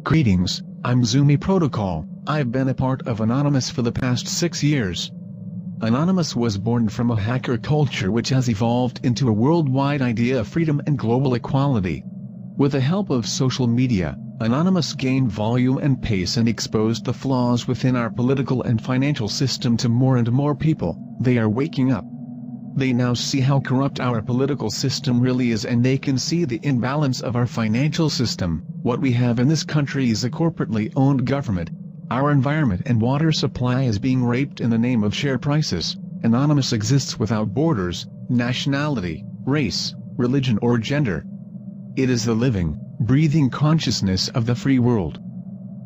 Greetings, I'm Zumi Protocol. I've been a part of Anonymous for the past 6 years. Anonymous was born from a hacker culture which has evolved into a worldwide idea of freedom and global equality. With the help of social media, Anonymous gained volume and pace and exposed the flaws within our political and financial system to more and more people. They are waking up. They now see how corrupt our political system really is, and they can see the imbalance of our financial system. What we have in this country is a corporately owned government. Our environment and water supply is being raped in the name of share prices. Anonymous exists without borders, nationality, race, religion or gender. It is the living, breathing consciousness of the free world.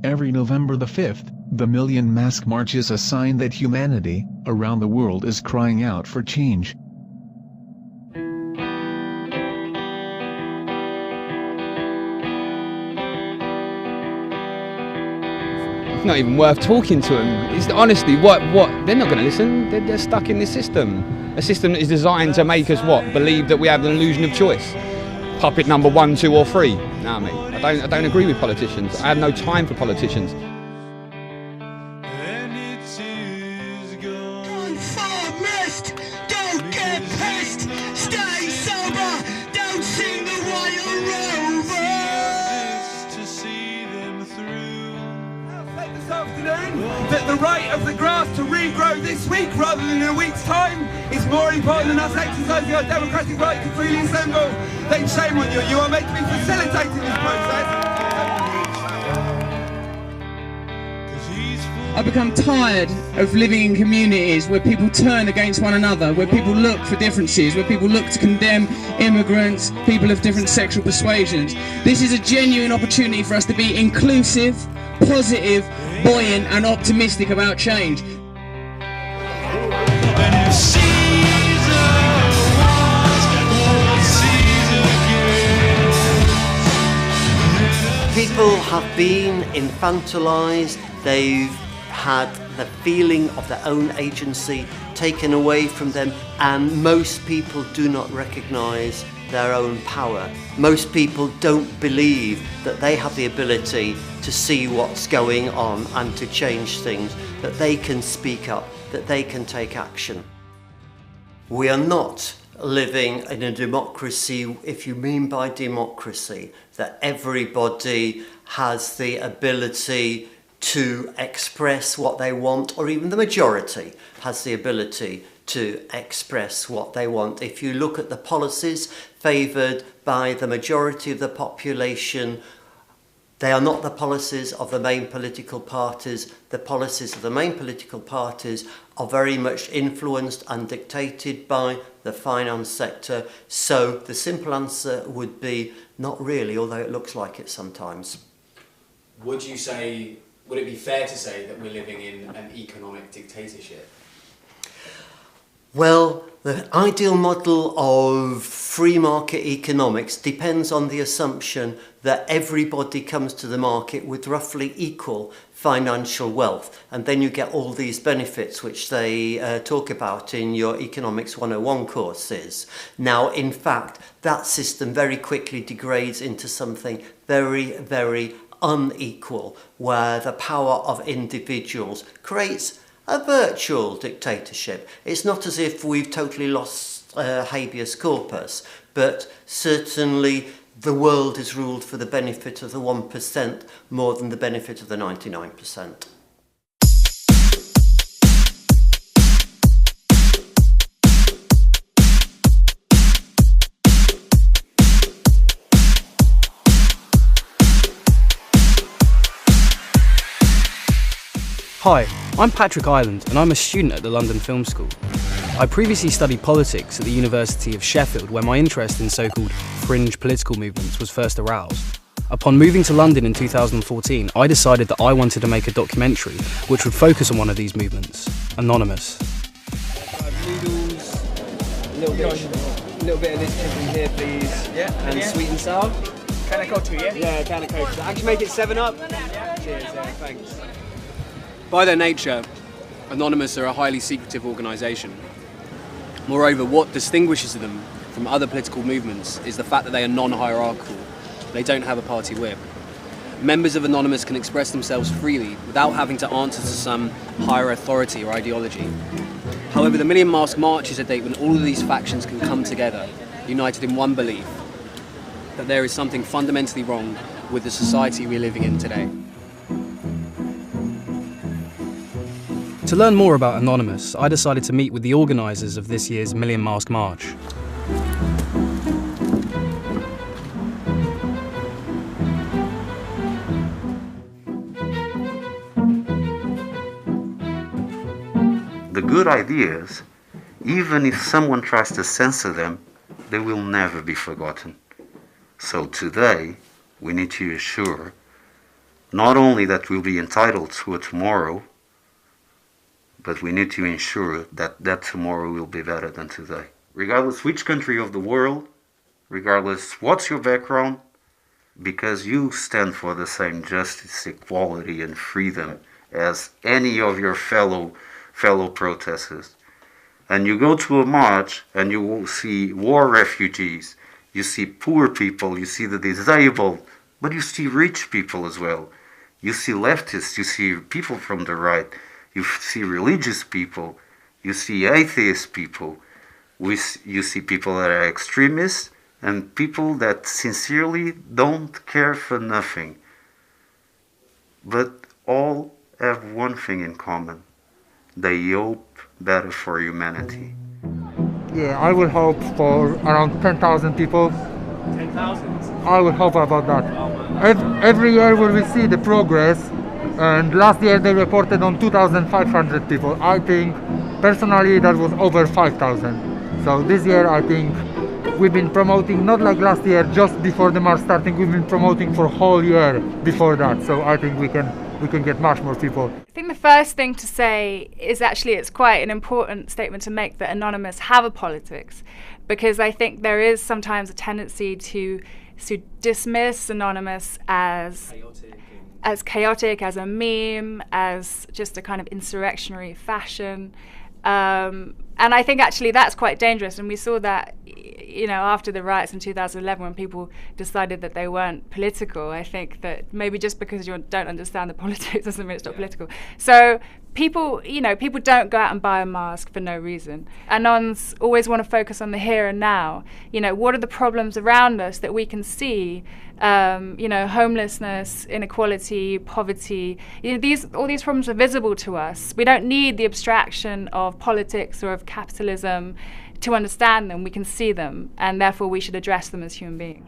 Every November the 5th, the Million Mask March is a sign that humanity, around the world, is crying out for change. It's not even worth talking to them. It's honestly, what? They're not going to listen. They're stuck in this system. A system that is designed to make us what? Believe that we have an illusion of choice. Puppet number 1, 2 or 3. Nah, mate, I don't agree with politicians. I have no time for politicians. Don't fart mist, don't get pissed, stay sober, don't sing the wild rovers. To see them through. I'll say this afternoon that the right of the grass to regrow this week rather than in a week's time is more important than us exercising our democratic right to freely assemble. Then shame on you, you are meant to be facilitating this process. I've become tired of living in communities where people turn against one another, where people look for differences, where people look to condemn immigrants, people of different sexual persuasions. This is a genuine opportunity for us to be inclusive, positive, buoyant and optimistic about change. People have been infantilized, they've had the feeling of their own agency taken away from them, and most people do not recognize their own power. Most people don't believe that they have the ability to see what's going on and to change things, that they can speak up, that they can take action. We are not living in a democracy, if you mean by democracy that everybody has the ability to express what they want, or even the majority has the ability to express what they want. If you look at the policies favoured by the majority of the population, they are not the policies of the main political parties. The policies of the main political parties are very much influenced and dictated by the finance sector. So the simple answer would be not really, although it looks like it sometimes. Would it be fair to say that we're living in an economic dictatorship? Well, the ideal model of free market economics depends on the assumption that everybody comes to the market with roughly equal financial wealth, and then you get all these benefits which they talk about in your Economics 101 courses. Now, in fact, that system very quickly degrades into something very, very unequal, where the power of individuals creates a virtual dictatorship. It's not as if we've totally lost habeas corpus, but certainly the world is ruled for the benefit of the 1% more than the benefit of the 99%. Hi, I'm Patrick Ireland and I'm a student at the London Film School. I previously studied politics at the University of Sheffield, where my interest in so-called fringe political movements was first aroused. Upon moving to London in 2014, I decided that I wanted to make a documentary which would focus on one of these movements, Anonymous. Noodles, a little bit of this chicken here please, and sweet and sour. Can I go to, yeah? Yeah, can of Coke. Actually make it 7-Up. Cheers, thanks. By their nature, Anonymous are a highly secretive organisation. Moreover, what distinguishes them from other political movements is the fact that they are non-hierarchical. They don't have a party whip. members of Anonymous can express themselves freely without having to answer to some higher authority or ideology. However, the Million Mask March is a date when all of these factions can come together, united in one belief, that there is something fundamentally wrong with the society we're living in today. To learn more about Anonymous, I decided to meet with the organisers of this year's Million Mask March. The good ideas, even if someone tries to censor them, they will never be forgotten. So today, we need to assure not only that we'll be entitled to a tomorrow, but we need to ensure that that tomorrow will be better than today. Regardless which country of the world, regardless what's your background, because you stand for the same justice, equality and freedom as any of your fellow protesters. And you go to a march and you will see war refugees, you see poor people, you see the disabled, but you see rich people as well. You see leftists, you see people from the right, you see religious people, you see atheist people, you see people that are extremists and people that sincerely don't care for nothing. But all have one thing in common. They hope better for humanity. Yeah, I would hope for around 10,000 people. 10,000? I would hope about that. Every year we will see the progress, and last year they reported on 2,500 people. I think, personally, that was over 5,000. So this year I think we've been promoting, not like last year, just before the march starting, we've been promoting for a whole year before that. So I think we can get much more people. I think the first thing to say is actually it's quite an important statement to make that Anonymous have a politics, because I think there is sometimes a tendency to dismiss Anonymous as chaotic, as a meme, as just a kind of insurrectionary fashion. And I think actually that's quite dangerous, and we saw that, after the riots in 2011 when people decided that they weren't political. I think that maybe just because you don't understand the politics doesn't mean it's not political. So people don't go out and buy a mask for no reason. Anons always want to focus on the here and now. What are the problems around us that we can see? Homelessness, inequality, poverty. All these problems are visible to us. We don't need the abstraction of politics or of capitalism to understand them. We can see them, and therefore we should address them as human beings.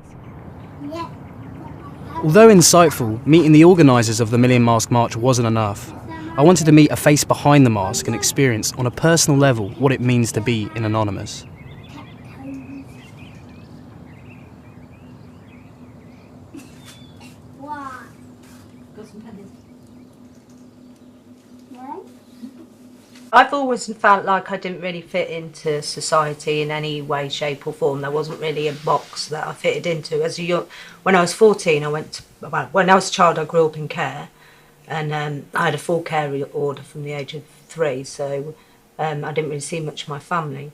Although insightful, meeting the organisers of the Million Mask March wasn't enough. I wanted to meet a face behind the mask and experience on a personal level what it means to be in Anonymous. I've always felt like I didn't really fit into society in any way, shape or form. There wasn't really a box that I fitted into. When I was 14, when I was a child, I grew up in care, and I had a full care order from the age of 3, so I didn't really see much of my family.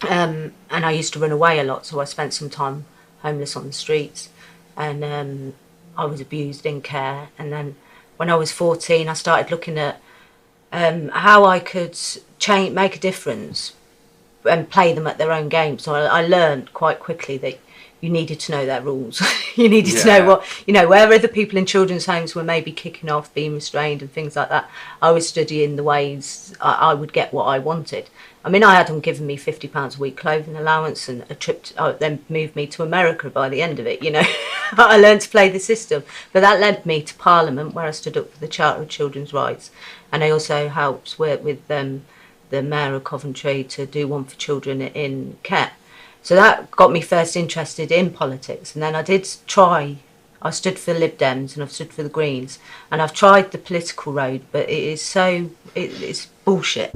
And I used to run away a lot, so I spent some time homeless on the streets, and I was abused in care. And then when I was 14, I started looking at how I could make a difference and play them at their own game. So I learned quite quickly that you needed to know their rules. You needed to know where other people in children's homes were maybe kicking off, being restrained and things like that. I was studying the ways I would get what I wanted. I mean, I had them giving me £50 a week clothing allowance and a trip then moved me to America by the end of it, I learned to play the system. But that led me to Parliament, where I stood up for the Charter of Children's Rights. And I also helped work with the Mayor of Coventry to do one for children in Kent. So that got me first interested in politics. And then I stood for Lib Dems and I've stood for the Greens. And I've tried the political road, but it's bullshit.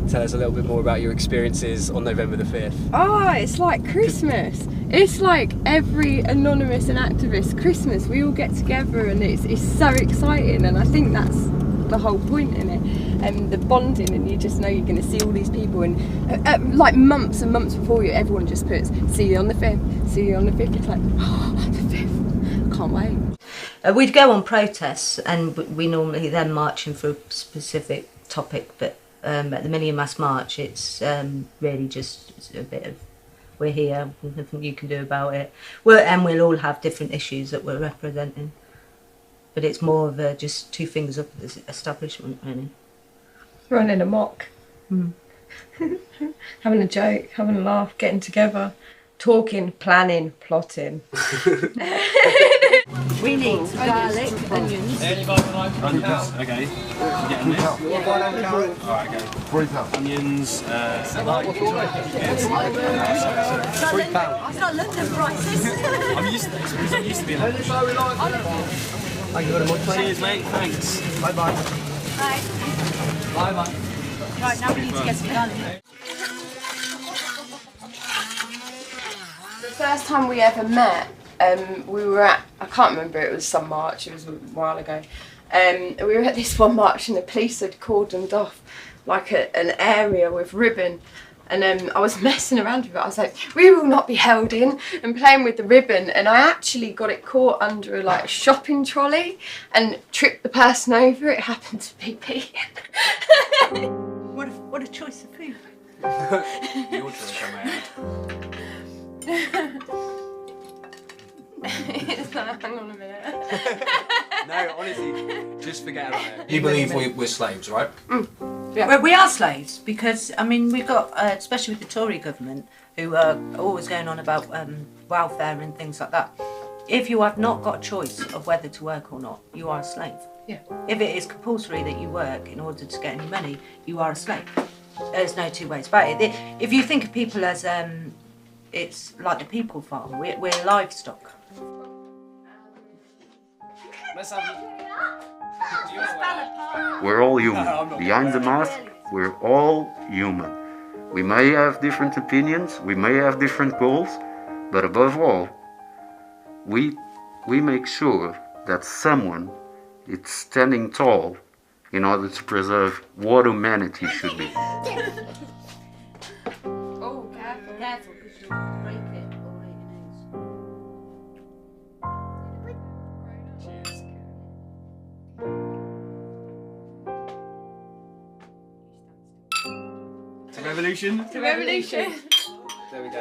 Tell us a little bit more about your experiences on November the 5th. Oh, it's like Christmas. It's like every Anonymous and activist Christmas. We all get together and it's so exciting, and I think that's the whole point in it. The bonding, and you just know you're going to see all these people, and like months and months before you, everyone just puts, see you on the 5th, see you on the 5th. It's like, oh, the 5th, can't wait. We'd go on protests, and we normally then marching for a specific topic, but at the Million Mass March, it's really just a bit of, we're here, nothing you can do about it. And we'll all have different issues that we're representing. But it's more of just two fingers up at the establishment, really. Running amok. Having a joke, having a laugh, getting together, talking, planning, plotting. We need some garlic, onions. Okay. You getting this? Alright, okay. £3. Onions, £3. It's not London prices. I'm used to this because I'm used to being like this. Thank you very much. Cheers, mate. Thanks. Bye-bye. Bye. Bye-bye. Right, now we need to get some garlic. The first time we ever met, we were at, I can't remember, it was some march, it was a while ago. We were at this one march and the police had cordoned off like an area with ribbon, and I was messing around with it. I was like, we will not be held in, and playing with the ribbon, and I actually got it caught under a shopping trolley and tripped the person over. It happened to be Pete. What a choice of food. Your choice, mate. It's like, hang on a minute. No, honestly, just forget about it. You believe we're slaves, right? Yeah. Well, we are slaves because, I mean, we've got, especially with the Tory government, who are always going on about welfare and things like that. If you have not got a choice of whether to work or not, you are a slave. Yeah. If it is compulsory that you work in order to get any money, you are a slave. There's no two ways about it. If you think of people as, it's like the people farm, we're livestock. Let's have We're all human. Behind the mask, we're all human. We may have different opinions, we may have different goals, but above all, we make sure that someone is standing tall in order to preserve what humanity should be. Oh, careful, careful, because you'll break it or break your nose. To revolution? To revolution. There we go.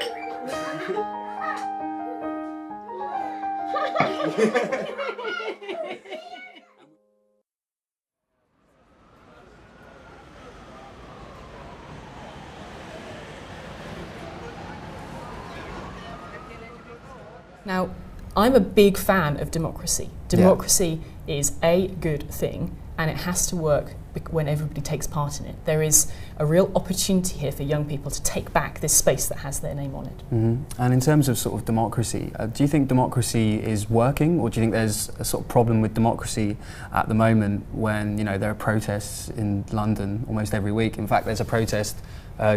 Now, I'm a big fan of democracy. Democracy is a good thing, and it has to work when everybody takes part in it. There is a real opportunity here for young people to take back this space that has their name on it. And in terms of sort of democracy, do you think democracy is working, or do you think there's a sort of problem with democracy at the moment when, you know, there are protests in London almost every week? In fact, there's a protest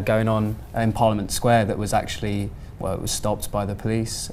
going on in Parliament Square that was actually, well, it was stopped by the police.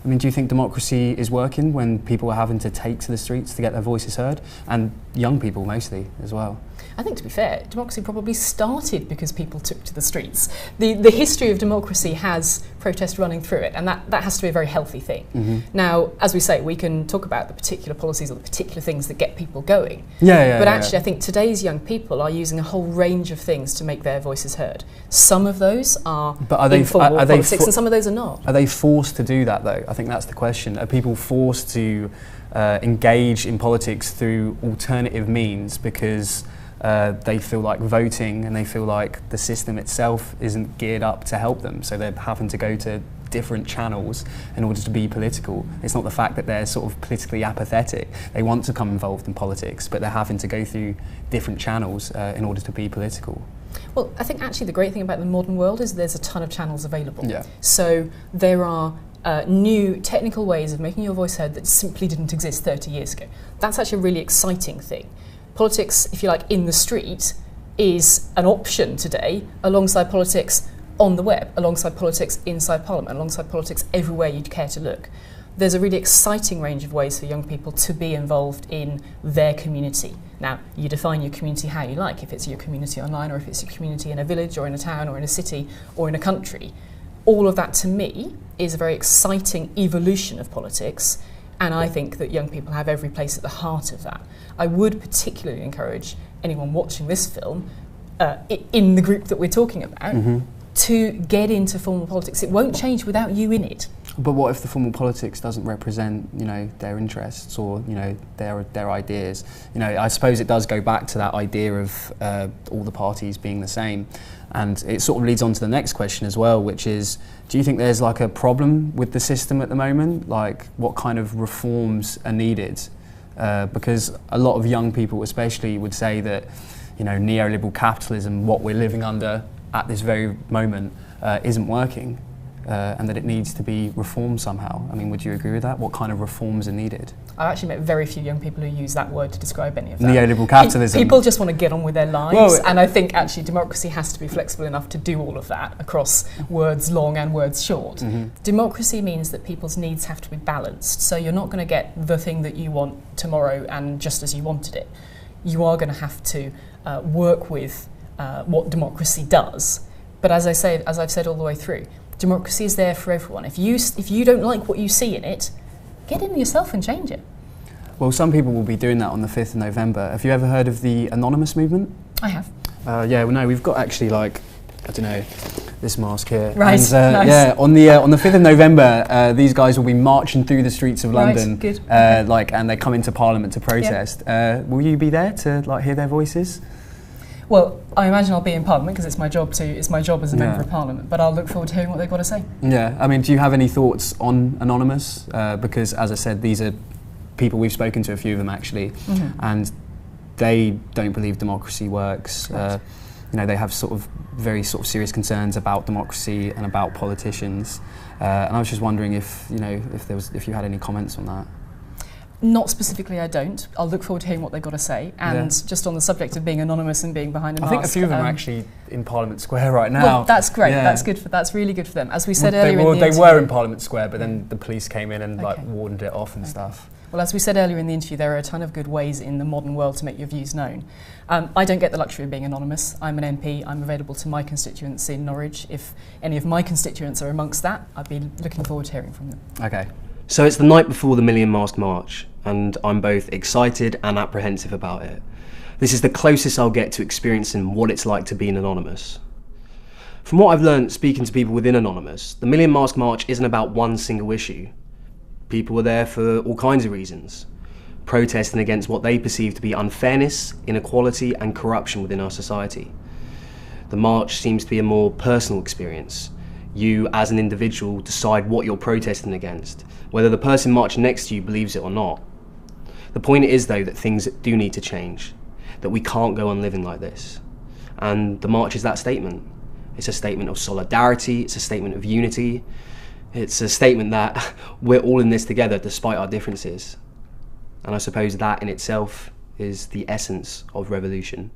I mean, do you think democracy is working when people are having to take to the streets to get their voices heard? And young people mostly as well. I think, to be fair, democracy probably started because people took to the streets. The history of democracy has protest running through it, and that has to be a very healthy thing. Now, as we say, we can talk about the particular policies or the particular things that get people going. But actually, I think today's young people are using a whole range of things to make their voices heard. Some of those are informal politics, and some of those are not. Are they forced to do that, though? I think that's the question. Are people forced to engage in politics through alternative means because they feel like voting and they feel like the system itself isn't geared up to help them, so they're having to go to different channels in order to be political? It's not the fact that they're sort of politically apathetic. They want to come involved in politics, but they're having to go through different channels in order to be political. Well, I think actually the great thing about the modern world is there's a ton of channels available. So there are new technical ways of making your voice heard that simply didn't exist 30 years ago. That's actually a really exciting thing. Politics, if you like, in the street is an option today alongside politics on the web, alongside politics inside Parliament, alongside politics everywhere you'd care to look. There's a really exciting range of ways for young people to be involved in their community. Now, you define your community how you like, if it's your community online or if it's your community in a village or in a town or in a city or in a country. All of that, to me, is a very exciting evolution of politics, And I think that young people have every place at the heart of that. I would particularly encourage anyone watching this film, in the group that we're talking about, to get into formal politics. It won't change without you in it. But what if the formal politics doesn't represent, their interests or, their ideas? I suppose it does go back to that idea of all the parties being the same. And it sort of leads on to the next question as well, which is, do you think there's like a problem with the system at the moment? Like, what kind of reforms are needed? Because a lot of young people especially would say that, neoliberal capitalism, what we're living under at this very moment, isn't working. And that it needs to be reformed somehow. I mean, would you agree with that? What kind of reforms are needed? I've actually met very few young people who use that word to describe any of that. Neoliberal capitalism. People just want to get on with their lives, and I think actually democracy has to be flexible enough to do all of that across words long and words short. Democracy means that people's needs have to be balanced, so you're not going to get the thing that you want tomorrow and just as you wanted it. You are going to have to work with what democracy does. But as I've said all the way through, democracy is there for everyone. If you don't like what you see in it, get in yourself and change it. Well, some people will be doing that on the 5th of November. Have you ever heard of the anonymous movement? I have. Yeah, well, no, we've got actually this mask here. Right, and, nice. Yeah, on the 5th of November, these guys will be marching through the streets of London. Right, good. And they come into Parliament to protest. Yeah. Will you be there to hear their voices? Well, I imagine I'll be in Parliament because it's my job as a member of Parliament, but I'll look forward to hearing what they've got to say. Yeah, I mean, do you have any thoughts on Anonymous? Because, as I said, these are people we've spoken to, a few of them actually, and they don't believe democracy works. Right. They have very serious concerns about democracy and about politicians. And I was just wondering if you had any comments on that. Not specifically, I don't. I'll look forward to hearing what they've got to say. And just on the subject of being anonymous and being behind a mask, I think a few of them are actually in Parliament Square right now. Well, that's great. Yeah. That's really good for them. As we said earlier in the interview, they were in Parliament Square, but then the police came in and wardened it off and stuff. Well, as we said earlier in the interview, there are a ton of good ways in the modern world to make your views known. I don't get the luxury of being anonymous. I'm an MP. I'm available to my constituents in Norwich. If any of my constituents are amongst that, I'd be looking forward to hearing from them. Okay. So it's the night before the Million Mask March, and I'm both excited and apprehensive about it. This is the closest I'll get to experiencing what it's like to be an Anonymous. From what I've learned speaking to people within Anonymous, the Million Mask March isn't about one single issue. People are there for all kinds of reasons, protesting against what they perceive to be unfairness, inequality and corruption within our society. The march seems to be a more personal experience. You, as an individual, decide what you're protesting against, whether the person marching next to you believes it or not. The point is, though, that things do need to change, that we can't go on living like this. And the march is that statement. It's a statement of solidarity, it's a statement of unity, it's a statement that we're all in this together despite our differences. And I suppose that in itself is the essence of revolution.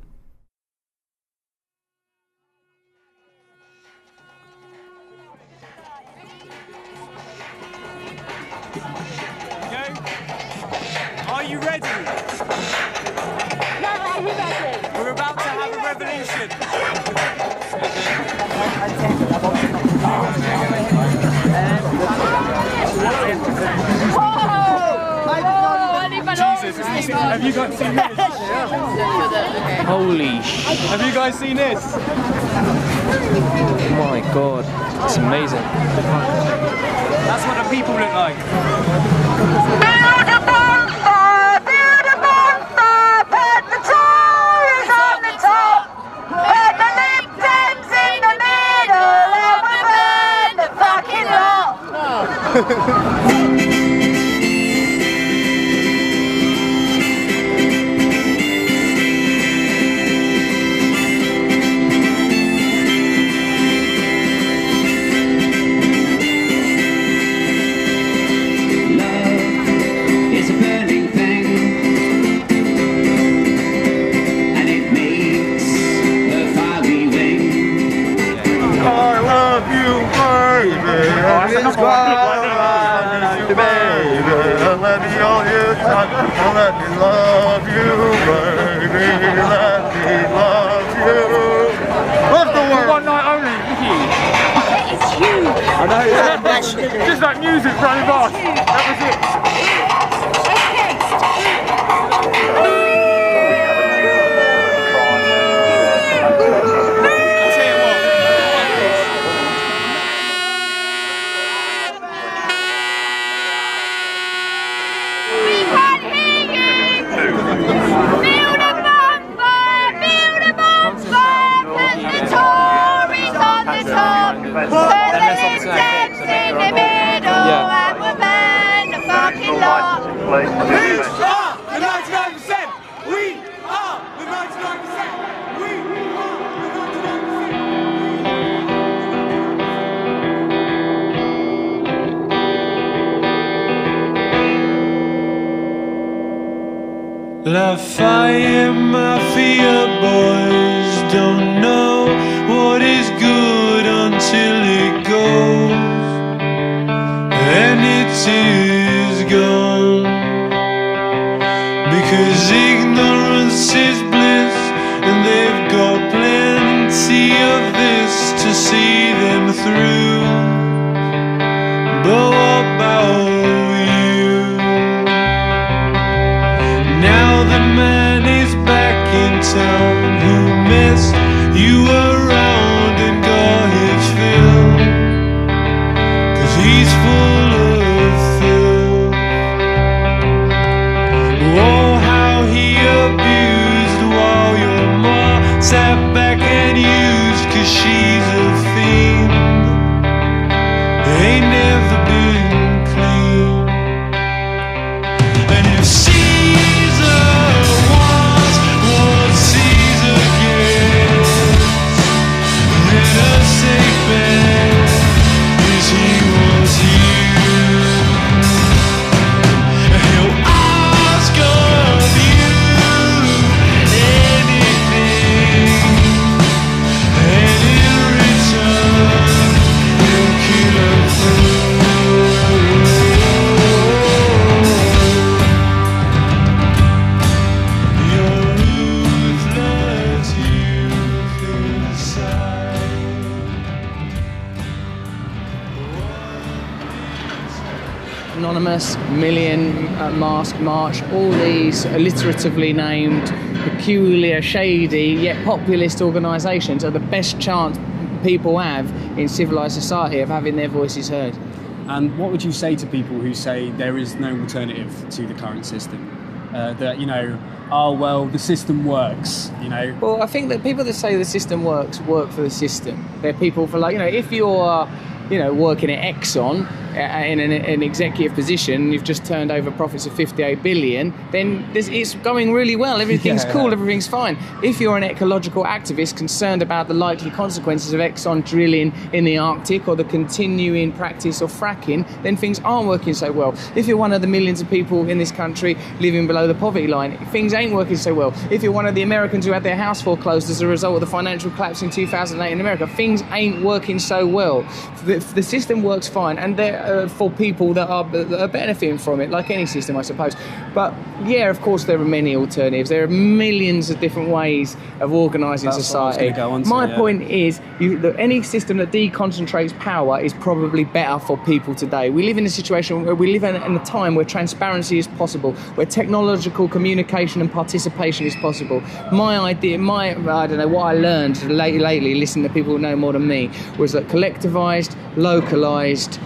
Are you ready? We're about to have a revolution. Jesus, have you guys seen this? Holy shit. Have you guys seen this? Oh my god, it's amazing. That's what the people look like. Let me love you, baby. Let me love you. Love the world. One night only, It's huge. I know. Yeah. Just like music running past. That was it. Lafayette Mafia boys don't know what is good until it goes, and it is gone. Because ignorance is bliss, and they've got plenty of this to see them through. But what about you? Now the man is back in town who messed you around and got his fill, 'cause he's full of filth. Oh, how he abused while your ma sat back and used, 'cause she's a fiend, ain't never been clean. And if Caesar wants what Caesar gets, then a safe bet is he wants you. He'll ask of you anything, and in return he'll kill a fool. You're ruthless, youth inside. Anonymous, Million, Mask March, all these alliteratively named, peculiar, shady, yet populist organisations are the best chance people have in civilised society of having their voices heard. And what would you say to people who say there is no alternative to the current system? That, you know, oh, well, the system works, you know? Well, I think that people that say the system works, work for the system. They're people for, like, you know, if you're, you know, working at Exxon in an executive position, you've just turned over profits of 58 billion, then it's going really well, everything's cool, everything's fine. If you're an ecological activist concerned about the likely consequences of Exxon drilling in the Arctic or the continuing practice of fracking, then things aren't working so well. If you're one of the millions of people in this country living below the poverty line, things ain't working so well. If you're one of the Americans who had their house foreclosed as a result of the financial collapse in 2008 in America, things ain't working so well. The system works fine, and there for people that are benefiting from it, like any system, I suppose. But yeah, of course, there are many alternatives. There are millions of different ways of organising society. My point is, any system that deconcentrates power is probably better for people today. We live in a situation where we live in a time where transparency is possible, where technological communication and participation is possible. I don't know, what I learned lately, listening to people who know more than me, was that collectivised, localised,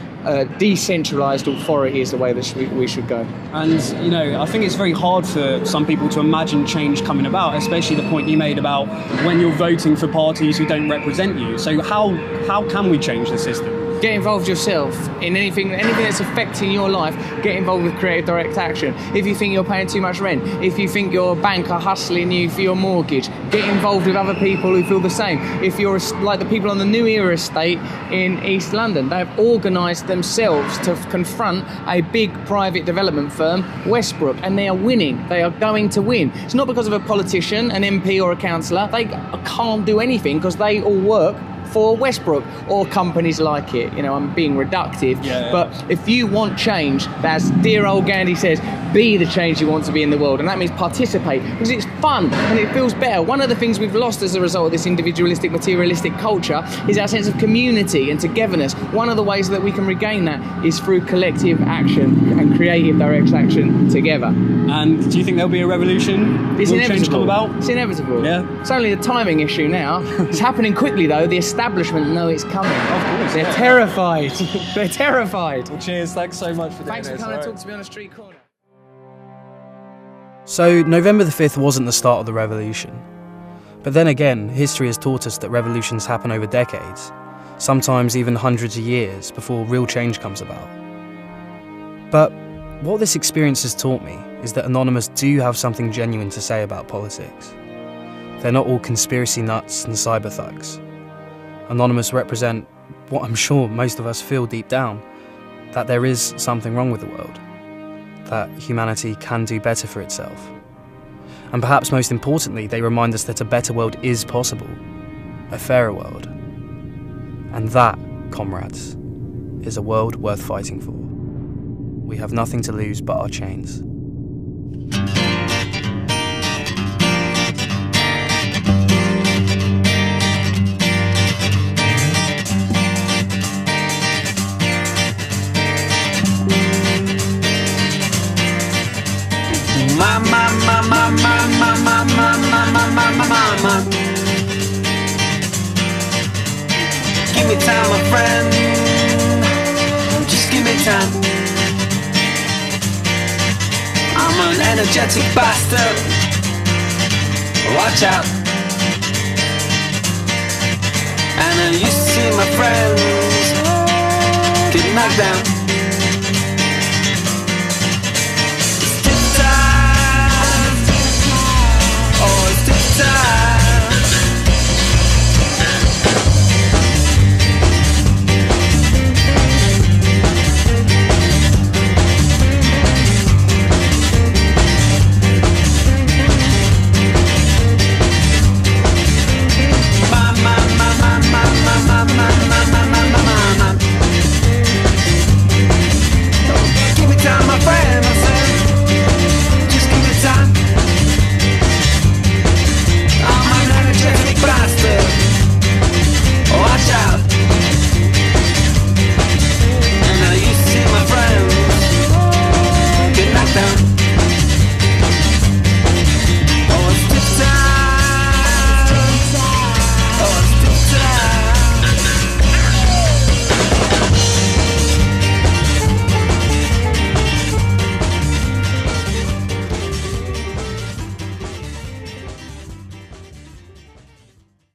decentralised authority is the way that we should go. And, you know, I think it's very hard for some people to imagine change coming about, especially the point you made about when you're voting for parties who don't represent you. So how can we change the system? Get involved yourself in anything that's affecting your life. Get involved with creative direct action. If you think you're paying too much rent, if you think your bank are hustling you for your mortgage, get involved with other people who feel the same. If you're like the people on the New Era estate in East London, they've organised themselves to confront a big private development firm, Westbrook, and they are winning. They are going to win. It's not because of a politician, an MP or a councillor. They can't do anything because they all work for Westbrook or companies like it. You know, I'm being reductive, but if you want change, as dear old Gandhi says, be the change you want to be in the world, and that means participate, because it's fun and it feels better. One of the things we've lost as a result of this individualistic, materialistic culture is our sense of community and togetherness. One of the ways that we can regain that is through collective action and creative direct action together. And do you think there'll be a revolution? It's Will inevitable. change come about? It's inevitable. Yeah. It's only a timing issue now. It's happening quickly though. The establishment know it's coming. Of course. They're terrified. They're terrified. Well, cheers. Thanks so much for doing Thanks for this. coming to talk to me on a street corner. So November the 5th wasn't the start of the revolution. But then again, history has taught us that revolutions happen over decades, sometimes even hundreds of years before real change comes about. But what this experience has taught me is that Anonymous do have something genuine to say about politics. They're not all conspiracy nuts and cyber thugs. Anonymous represent what I'm sure most of us feel deep down, that there is something wrong with the world, that humanity can do better for itself. And perhaps most importantly, they remind us that a better world is possible, a fairer world. And that, comrades, is a world worth fighting for. We have nothing to lose but our chains. Mama. Give me time, my friend. Just give me time. I'm an energetic bastard. Watch out. And I used to see my friends get knocked down.